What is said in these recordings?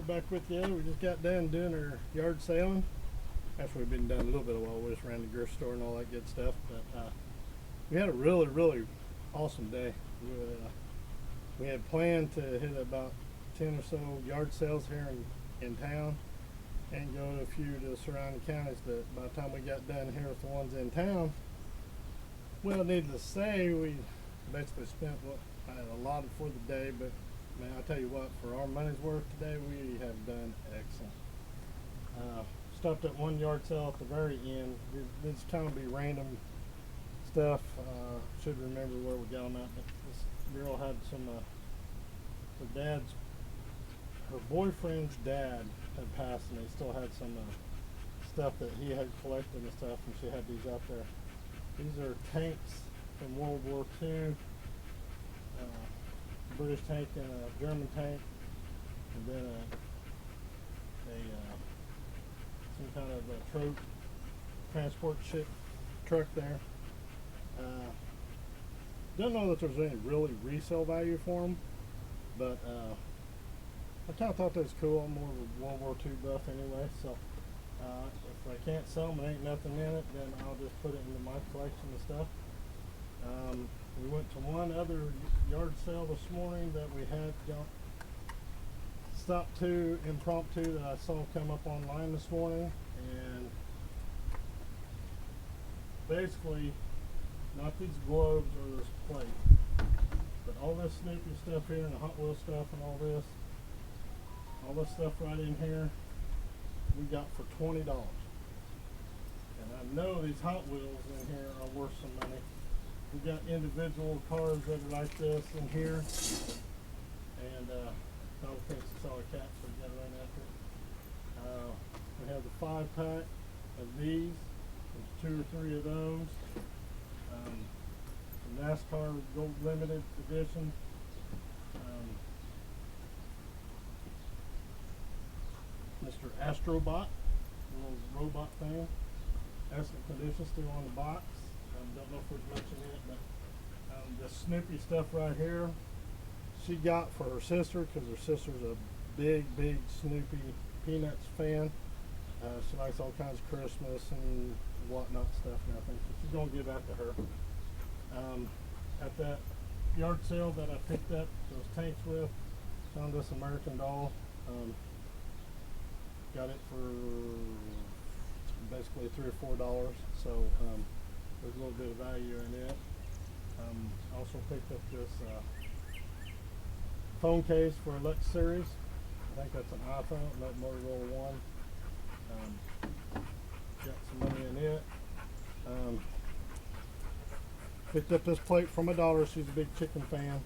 back with you. We just got done doing our yard sailing. After we've been done a little bit of a while, we just ran the gift store and all that good stuff. But we had a really awesome day. We had planned to hit about 10 or so yard sales here in town and go to a few to the surrounding counties. But by the time we got done here with the ones in town, well, needless to say, we basically spent what I had allotted for the day. But man, I tell you what, for our money's worth today, we have done excellent. Stopped at one yard sale at the very end. This kind of be random stuff. Should remember where we got them at. But this girl had some. Her boyfriend's dad had passed, and they still had some stuff that he had collected and stuff, and she had these out there. These are tanks from World War II. British tank and a German tank, and then some kind of a transport ship truck there. Don't know that there's any really resale value for them, but I kind of thought that was cool. I'm more of a World War II buff anyway, so if I can't sell them and ain't nothing in it, then I'll just put it into my collection of stuff. We went to one other yard sale this morning that we had stopped to impromptu that I saw come up online this morning, and basically not these globes or this plate, but all this Snoopy stuff here and the Hot Wheels stuff and all this stuff right in here we got for $20. And I know these Hot Wheels in here are worth some money. We got individual cars that are like this in here, and Donald thinks it's all a cat, so we gotta run after it. We have the 5-pack of these. There's 2 or 3 of those. The NASCAR Gold Limited Edition. Mr. Astrobot, a little robot thing. Excellent condition, still on the box. Don't know if we've mentioned it, but the Snoopy stuff right here, she got for her sister because her sister's a big Snoopy Peanuts fan. She likes all kinds of Christmas and whatnot stuff and everything, so she's gonna give that to her. At that yard sale that I picked up those tanks with, found this American Doll. Got it for basically $3 or $4, so there's a little bit of value in it. Also picked up this phone case for Lex Series. I think that's an iPhone, not Motorola One. Got some money in it. Picked up this plate from my daughter. She's a big chicken fan.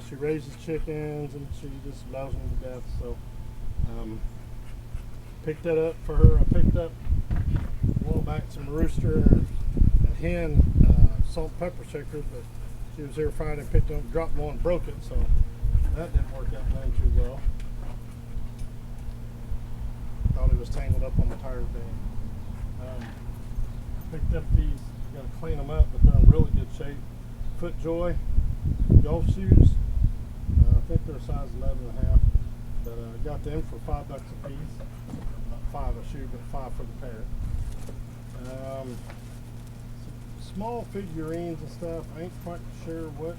She raises chickens and she just loves them to death. So picked that up for her. I picked up a while back some rooster and hen salt and pepper shakers, but she was here Friday and picked up, dropped one, broke it, so that didn't work out none too well. Thought it was tangled up on the tire bed. Picked up these, got to clean them up, but they're in really good shape. FootJoy golf shoes. I think they're size 11.5, but I got them for $5 a piece. Not 5 a shoe, but 5 for the pair. Small figurines and stuff. I ain't quite sure what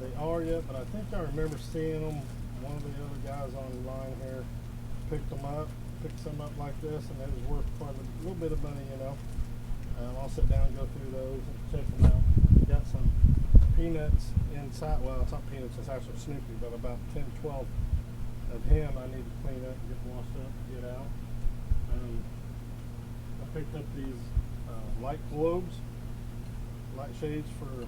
they are yet, but I think I remember seeing them. One of the other guys online here picked some up like this, and it was worth quite a little bit of money, you know. I'll sit down and go through those and check them out. Got some Peanuts inside. Well, it's not Peanuts, it's actually Snoopy, but about 10, 12 of him I need to clean up and get washed up and get out. I picked up these light globes, light shades for,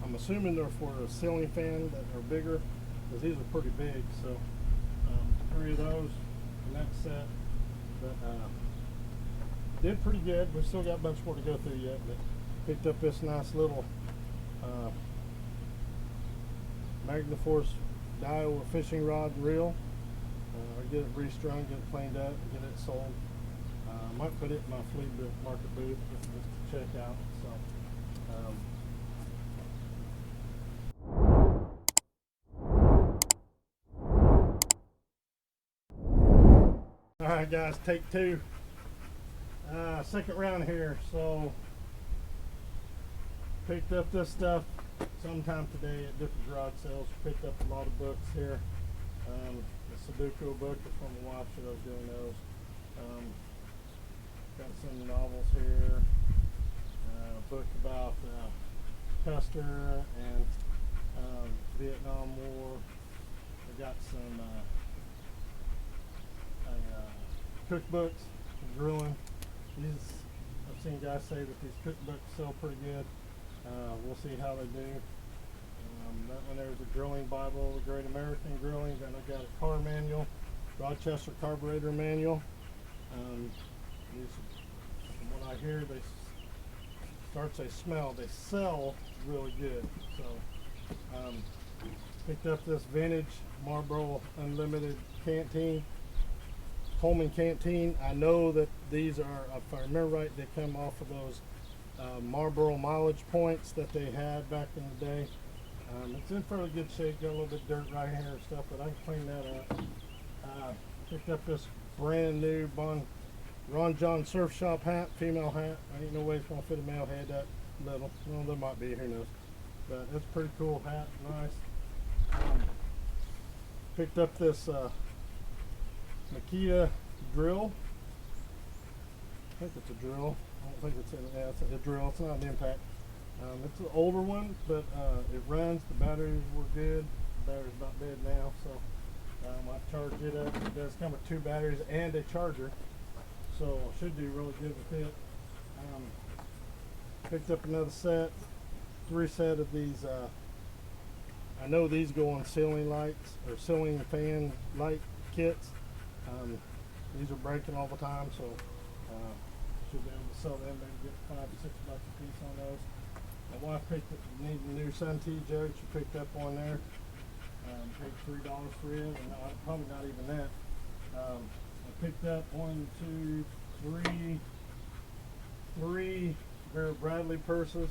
I'm assuming they're for a ceiling fan that are bigger, because these are pretty big. So 3 of those in that set. But did pretty good. We've still got a bunch more to go through yet, but picked up this nice little Magnaforce Daiwa fishing rod and reel. Get it restrung, get it cleaned up, get it sold. Might put it in my flea market booth just to check out. So Alright guys, take two. Second round here. So picked up this stuff sometime today at different garage sales. Picked up a lot of books here. The Sudoku book is from my wife, so I was doing those. Got some novels here. A book about Custer and Vietnam War. I got some cookbooks for grilling. These, I've seen guys say that these cookbooks sell pretty good. We'll see how they do. That one there's a grilling Bible, the Great American Grilling. Then I got a car manual, Rochester carburetor manual. These, from what I hear, they they smell. They sell really good. So picked up this vintage Marlboro Unlimited canteen, Coleman canteen. I know that these are, if I remember right, they come off of those Marlboro mileage points that they had back in the day. It's in fairly good shape. Got a little bit of dirt right here and stuff, but I can clean that up. Picked up this brand new Ron John Surf Shop hat, female hat. I ain't no way it's gonna fit a male head that little. Well, there might be, who knows. But it's a pretty cool hat, nice. Picked up this Makita drill. I think it's a drill. I don't think it's it's a drill. It's not an impact. It's an older one, but it runs. The batteries were good. The battery's about dead now, so I charged it up. It does come with 2 batteries and a charger, so I should do really good with it. Picked up another set, 3 set of these. I know these go on ceiling lights or ceiling fan light kits. These are breaking all the time, so should be able to sell them, maybe get $5 or $6 a piece on those. My wife picked up, needed a new Sun T jug. She picked up one there. Paid $3 for it, and probably not even that. I picked up 3 Vera Bradley purses.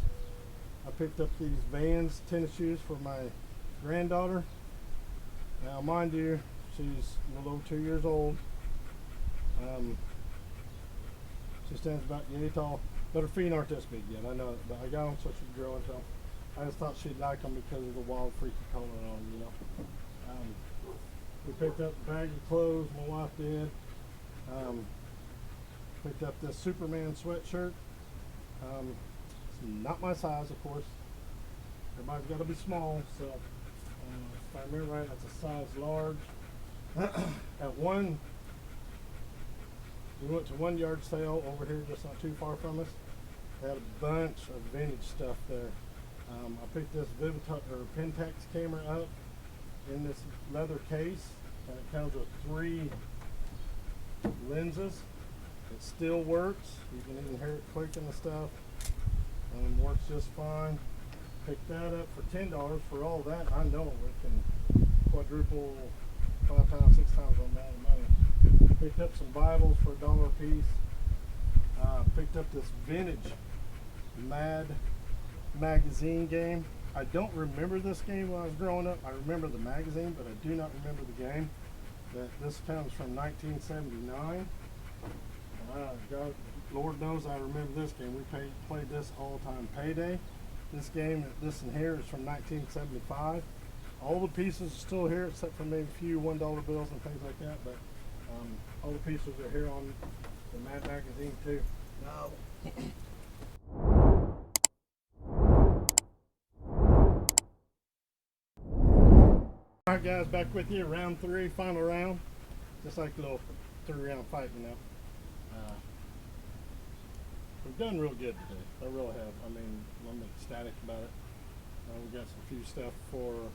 I picked up these Vans tennis shoes for my granddaughter. Now, mind you, she's a little over 2 years old. She stands about yay tall, but her feet aren't this big yet. I know it, but I got them so she'd grow into them. I just thought she'd like them because of the wild freaky color on them, you know. We picked up a bag of clothes, my wife did. Picked up this Superman sweatshirt. It's not my size, of course. Everybody's got to be small, so if I remember right, that's a size large. We went to one yard sale over here, just not too far from us. They had a bunch of vintage stuff there. I picked this Vivitar or Pentax camera up in this leather case, and it comes with 3 lenses. It still works. You can even hear it clicking and stuff. Works just fine. Picked that up for $10. For all that, I know it can quadruple 5 times, 6 times on that money. Picked up some Bibles for $1 a piece. Picked up this vintage Mad magazine game. I don't remember this game when I was growing up. I remember the magazine, but I do not remember the game. This comes from 1979. God, Lord knows I remember this game. We played this all the time. Payday. This game, this in here, is from 1975. All the pieces are still here except for maybe a few $1 bills and things like that, but all the pieces are here on the Mad magazine too. Now, alright guys, back with you, round 3, final round. Just like a little 3-round fight, you know. We've done real good today. I really have. I mean, I'm ecstatic about it. We got some few stuff for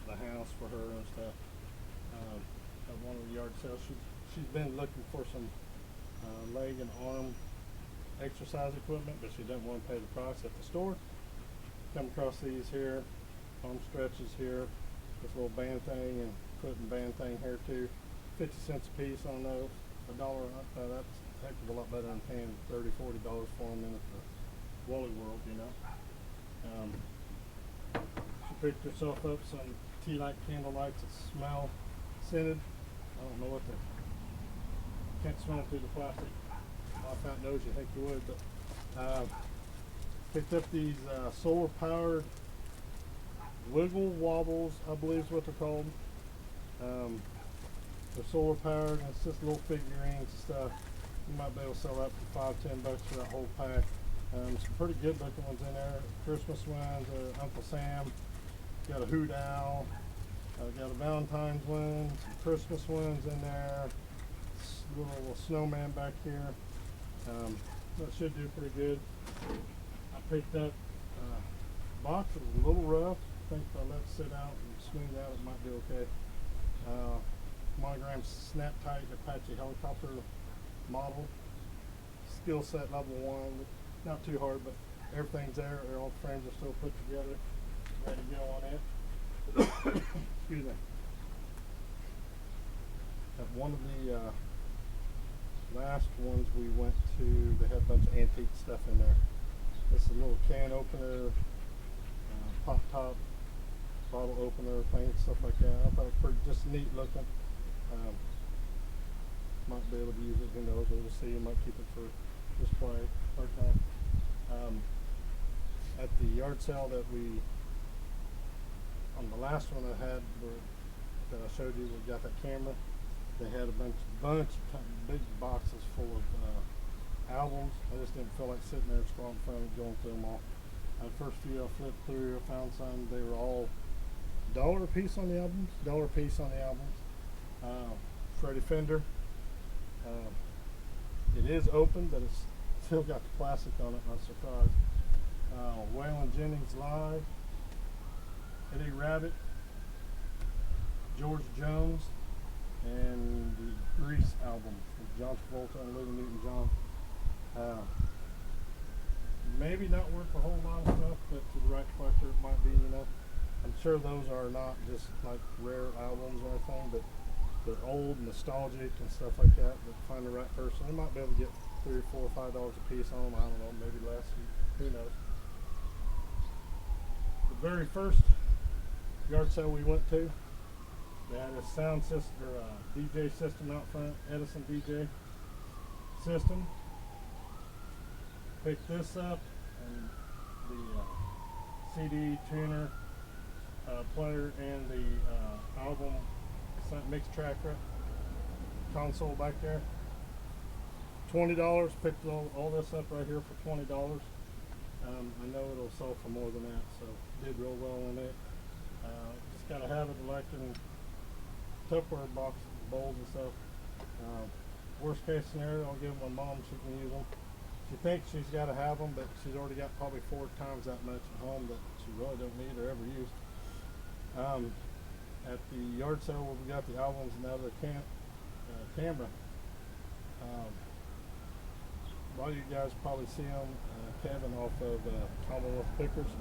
the house for her and stuff. At one of the yard sales, she's been looking for some leg and arm exercise equipment, but she doesn't want to pay the price at the store. Come across these here, arm stretches here, this little band thing and foot and band thing here too. 50 cents a piece on those. $1. That's a heck of a lot better than paying $30, $40 for them in the Wally World, you know. She picked herself up some tea light candle lights that smell scented. I don't know what can't smell them through the plastic. Off out nose, you think you would, but picked up these solar powered wiggle wobbles, I believe is what they're called. They're solar powered, and it's just little figurines and stuff. You might be able to sell that for $5-10 for that whole pack. Some pretty good looking ones in there. Christmas ones, Uncle Sam. Got a hoot owl. Got a Valentine's one. Some Christmas ones in there. Little snowman back here. That should do pretty good. I picked up a box. It was a little rough. I think if I let it sit out and smooth out, it might be okay. Monogram Snap Tight Apache helicopter model. Skill set level 1. Not too hard, but everything's there. All the frames are still put together, ready to go on it. Excuse me. At one of the last ones we went to, they had a bunch of antique stuff in there. This is a little can opener, pop top, bottle opener thing, stuff like that. I thought it was pretty just neat looking. Might be able to use it, who knows, we'll see. Might keep it for display, archive. At the yard sale that we, on the last one I had, that I showed you, we got that camera. They had a bunch of big boxes full of albums. I just didn't feel like sitting there scrolling through and going through them all. The first few I flipped through, I found some. They were all $1 a piece on the albums. $1 a piece on the albums. Freddie Fender. It is open, but it's still got the plastic on it. Not surprised. Waylon Jennings Live. Eddie Rabbit. George Jones. And the Grease album with John Travolta and Olivia Newton-John. Maybe not worth a whole lot of stuff, but to the right collector it might be, you know. I'm sure those are not just like rare albums or anything, but they're old, nostalgic and stuff like that. But find the right person, they might be able to get $3 or $4 or $5 a piece on them. I don't know, maybe less. Who knows? The very first yard sale we went to, they had a sound system or DJ system out front, Edison DJ system. Picked this up and the CD tuner player and the album mix track console back there. $20. Picked all this up right here for $20. I know it'll sell for more than that, so did real well in it. Just gotta have it like in Tupperware box bowls and stuff. Worst case scenario, I'll give them to Mom. She can use them. She thinks she's got to have them, but she's already got probably 4 times that much at home that she really don't need or ever use. At the yard sale where we got the albums and the other camera, a lot of you guys probably see them. Kevin off of Commonwealth Pickers,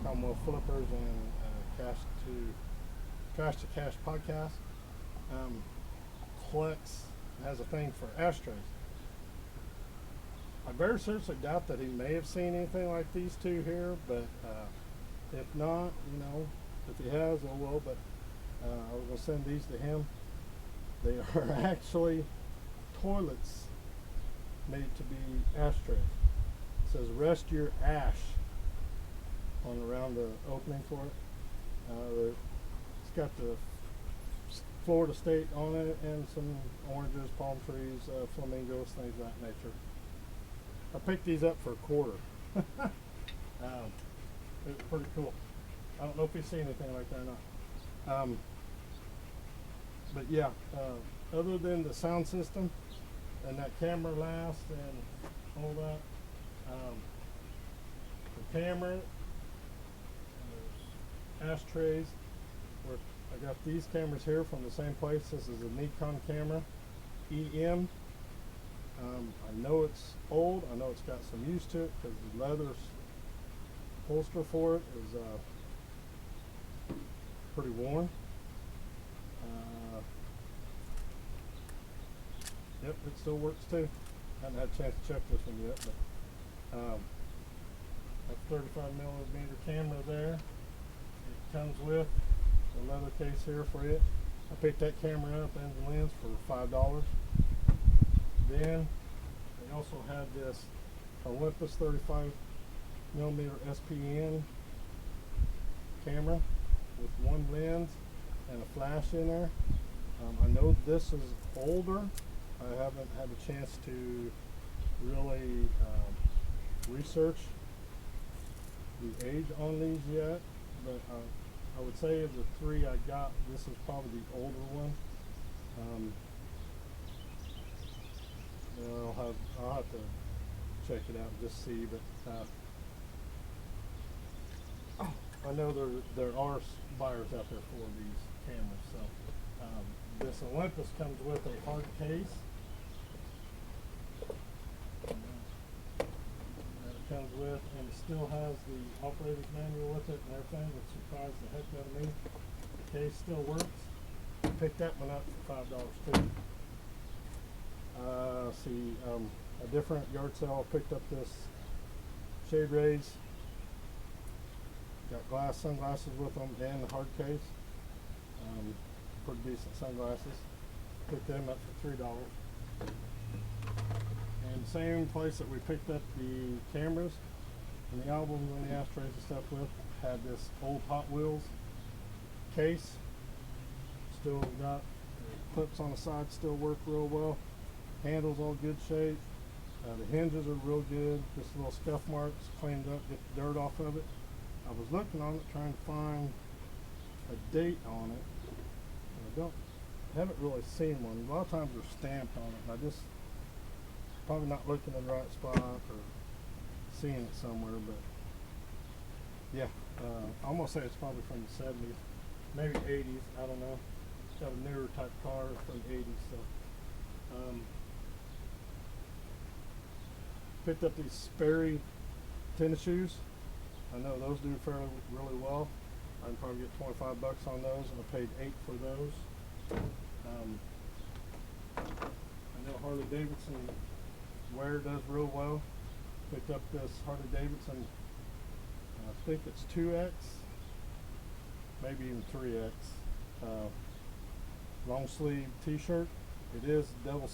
Commonwealth Flippers, and Trash to Cash podcast. Collects, has a thing for ashtrays. I very seriously doubt that he may have seen anything like these two here, but if not, you know, if he has, oh well. But I was going to send these to him. They are actually toilets made to be ashtrays. It says "Rest Your Ash" on around the opening for it. It's got the Florida State on it and some oranges, palm trees, flamingos, things of that nature. I picked these up for $1. It's pretty cool. I don't know if you've seen anything like that or not. But yeah, other than the sound system and that camera last and all that, the camera, ashtrays. I got these cameras here from the same place. This is a Nikon camera, EM. I know it's old. I know it's got some use to it because the leather holster for it is pretty worn. Yep, it still works too. Haven't had a chance to check this one yet, but that 35mm camera there. It comes with a leather case here for it. I picked that camera up and the lens for $5. then they also had this Olympus 35mm SPN camera with one lens and a flash in there. I know this is older. I haven't had a chance to really research the age on these yet, but I would say of the three I got, this is probably the older one. I'll have to check it out and just see, but I know there are buyers out there for these cameras. So this Olympus comes with a hard case that it comes with, and it still has the operator's manual with it and everything, which surprised the heck out of me. The case still works. I picked that one up for $5 too. See, a different yard sale picked up this Shade Rays. Got sunglasses with them and the hard case. Pretty decent sunglasses. Picked them up for $3. And same place that we picked up the cameras and the albums and the ashtrays and stuff with, had this old Hot Wheels case. Still got clips on the side, still work real well. Handles all good shape. The hinges are real good. Just little scuff marks, cleaned up, get the dirt off of it. I was looking on it trying to find a date on it. Haven't really seen one. A lot of times they're stamped on it, and I just probably not looking in the right spot or seeing it somewhere. But yeah, I'm gonna say it's probably from the 70s, maybe 80s. I don't know. It's got a newer type car from the 80s. So picked up these Sperry tennis shoes. I know those do really well. I can probably get $25 on those, and I paid $8 for those. I know Harley Davidson wear does real well. Picked up this Harley Davidson, I think it's 2X, maybe even 3X, long sleeve t-shirt. It is double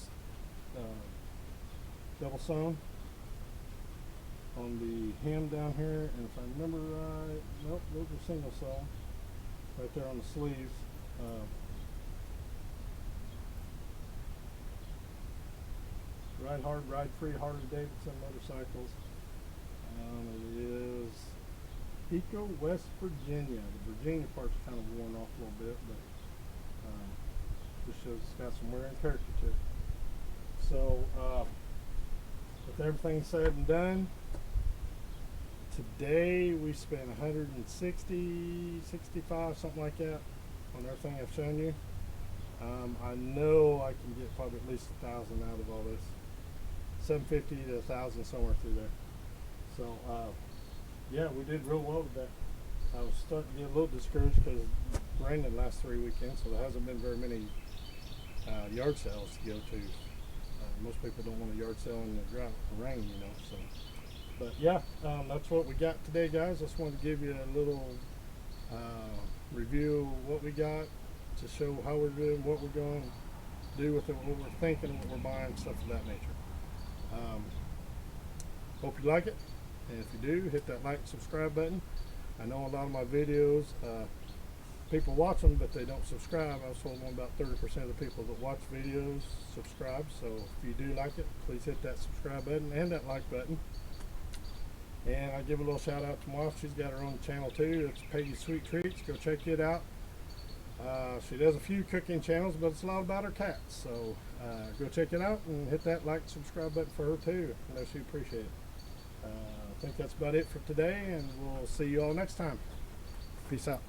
sewn on the hem down here, and if I remember right, nope, those are single sewn right there on the sleeves. Ride hard, ride free Harley Davidson motorcycles. It is Eco, West Virginia. The Virginia part's kind of worn off a little bit, but just shows it's got some wear and character to it. So with everything said and done, today we spent 160, 65, something like that on everything I've shown you. I know I can get probably at least 1,000 out of all this. 750 to 1,000 somewhere through there. So yeah, we did real well with that. I was starting to get a little discouraged because it rained the last 3 weekends, so there hasn't been very many yard sales to go to. Most people don't want a yard sale in the drought or rain, you know. So, but yeah, that's what we got today, guys. Just wanted to give you a little review of what we got to show how we're doing, what we're going to do with it, what we're thinking, what we're buying, stuff of that nature. Hope you like it, and if you do, hit that like and subscribe button. I know a lot of my videos, people watch them, but they don't subscribe. I was told about 30% of the people that watch videos subscribe. So if you do like it, please hit that subscribe button and that like button. And I give a little shout out to my wife. She's got her own channel too. It's Peggy's Sweet Treats. Go check it out. She does a few cooking channels, but it's a lot about her cats. So go check it out and hit that like, subscribe button for her too. I know she appreciates it. I think that's about it for today, and we'll see you all next time. Peace out.